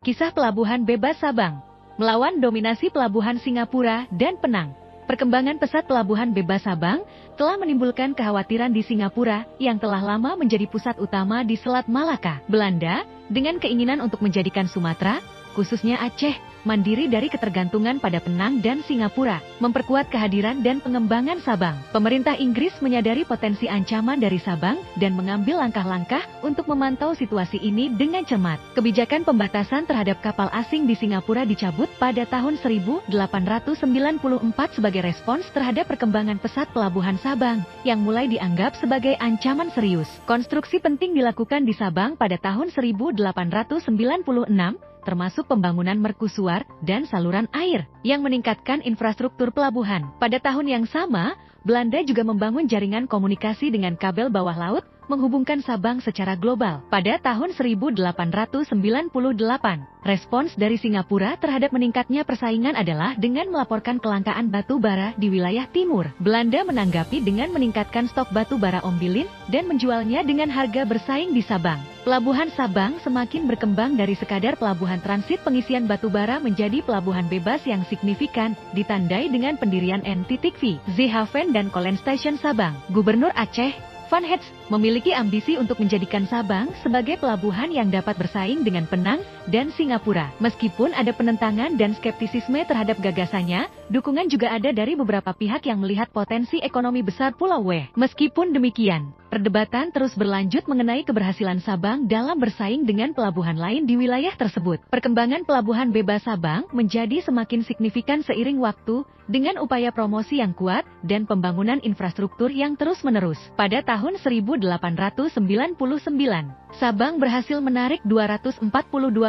Kisah Pelabuhan Bebas Sabang. Melawan dominasi pelabuhan Singapura dan Penang. Perkembangan pesat Pelabuhan Bebas Sabang telah menimbulkan kekhawatiran di Singapura yang telah lama menjadi pusat utama di Selat Malaka, Belanda, dengan keinginan untuk menjadikan Sumatera, khususnya Aceh, mandiri dari ketergantungan pada Penang dan Singapura, memperkuat kehadiran dan pengembangan Sabang. Pemerintah Inggris menyadari potensi ancaman dari Sabang dan mengambil langkah-langkah untuk memantau situasi ini dengan cermat. Kebijakan pembatasan terhadap kapal asing di Singapura dicabut pada tahun 1894 sebagai respons terhadap perkembangan pesat pelabuhan Sabang yang mulai dianggap sebagai ancaman serius. Konstruksi penting dilakukan di Sabang pada tahun 1896, termasuk pembangunan mercusuar dan saluran air yang meningkatkan infrastruktur pelabuhan. Pada tahun yang sama, Belanda juga membangun jaringan komunikasi dengan kabel bawah laut menghubungkan Sabang secara global. Pada tahun 1898, respons dari Singapura terhadap meningkatnya persaingan adalah dengan melaporkan kelangkaan batu bara di wilayah timur. Belanda menanggapi dengan meningkatkan stok batu bara ombilin dan menjualnya dengan harga bersaing di Sabang. Pelabuhan Sabang semakin berkembang dari sekadar pelabuhan transit pengisian batu bara menjadi pelabuhan bebas yang signifikan, ditandai dengan pendirian NTTV, Zeehaven dan Colen Station Sabang. Gubernur Aceh, Van Hees, memiliki ambisi untuk menjadikan Sabang sebagai pelabuhan yang dapat bersaing dengan Penang dan Singapura. Meskipun ada penentangan dan skeptisisme terhadap gagasannya, dukungan juga ada dari beberapa pihak yang melihat potensi ekonomi besar Pulau W. Meskipun demikian, perdebatan terus berlanjut mengenai keberhasilan Sabang dalam bersaing dengan pelabuhan lain di wilayah tersebut. Perkembangan Pelabuhan Bebas Sabang menjadi semakin signifikan seiring waktu dengan upaya promosi yang kuat dan pembangunan infrastruktur yang terus-menerus. Pada tahun 1899, Sabang berhasil menarik 242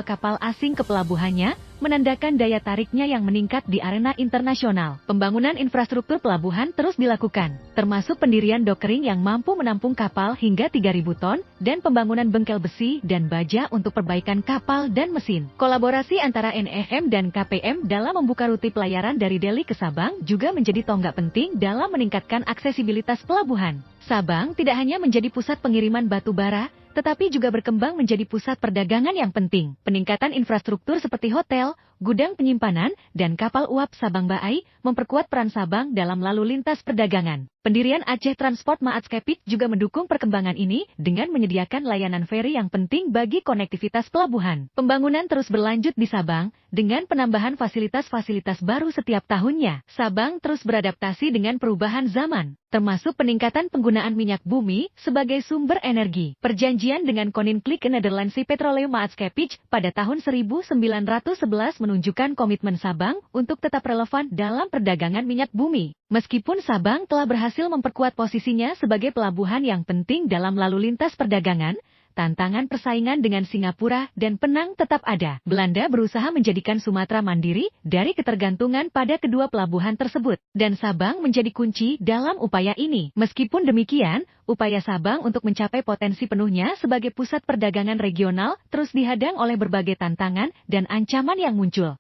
kapal asing ke pelabuhannya, menandakan daya tariknya yang meningkat di arena internasional. Pembangunan infrastruktur pelabuhan terus dilakukan, termasuk pendirian dockering yang mampu menampung kapal hingga 3.000 ton, dan pembangunan bengkel besi dan baja untuk perbaikan kapal dan mesin. Kolaborasi antara NEM dan KPM dalam membuka rute pelayaran dari Delhi ke Sabang juga menjadi tonggak penting dalam meningkatkan aksesibilitas pelabuhan. Sabang tidak hanya menjadi pusat pengiriman batu bara, tetapi juga berkembang menjadi pusat perdagangan yang penting. Peningkatan infrastruktur seperti hotel, gudang penyimpanan, dan kapal uap Sabang Baai memperkuat peran Sabang dalam lalu lintas perdagangan. Pendirian Aceh Transport Maatskepit juga mendukung perkembangan ini dengan menyediakan layanan feri yang penting bagi konektivitas pelabuhan. Pembangunan terus berlanjut di Sabang dengan penambahan fasilitas-fasilitas baru setiap tahunnya. Sabang terus beradaptasi dengan perubahan zaman, termasuk peningkatan penggunaan minyak bumi sebagai sumber energi. Perjanjian dengan Koninklijke Nederlandse Petroleum Maatschappiij pada tahun 1911 menunjukkan komitmen Sabang untuk tetap relevan dalam perdagangan minyak bumi. Meskipun Sabang telah berhasil memperkuat posisinya sebagai pelabuhan yang penting dalam lalu lintas perdagangan, tantangan persaingan dengan Singapura dan Penang tetap ada. Belanda berusaha menjadikan Sumatera mandiri dari ketergantungan pada kedua pelabuhan tersebut, dan Sabang menjadi kunci dalam upaya ini. Meskipun demikian, upaya Sabang untuk mencapai potensi penuhnya sebagai pusat perdagangan regional terus dihadang oleh berbagai tantangan dan ancaman yang muncul.